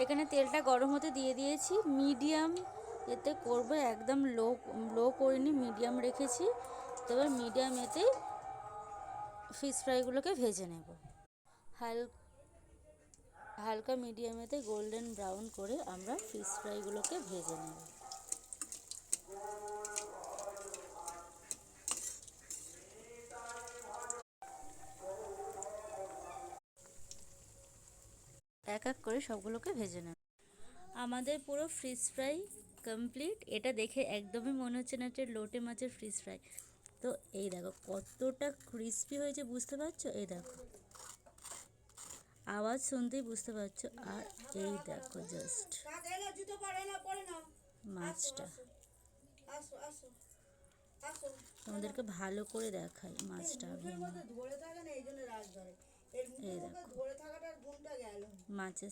এখানে তেলটা গরম হতে দিয়ে দিয়েছি, মিডিয়াম এতে করব, একদম লো করিনি, মিডিয়াম রেখেছি। তো এবার মিডিয়াম এতেই ফিশ ফ্রাইগুলোকে ভেজে নেব। হালকা মিডিয়ামেতে গোল্ডেন ব্রাউন করে আমরা ফিশ ফ্রাইগুলোকে ভেজে নেব। এক এক করে সবগুলোকে ভেজে নেব। আমাদের পুরো ফিশ ফ্রাই কমপ্লিট। এটা দেখে একদমই মনে হচ্ছে না যে লোটে মাছের ফিশ ফ্রাই। তো এই দেখো কতটা ক্রিস্পি হয়েছে, বুঝতে পারছো? এই দেখো আওয়াজ শুনতেই বুঝতে পারছো। আর এই দেখো জাস্ট মাছটা, তোমাদেরকে ভালো করে দেখাই মাছটা ভেঙে। এই দেখো মাছের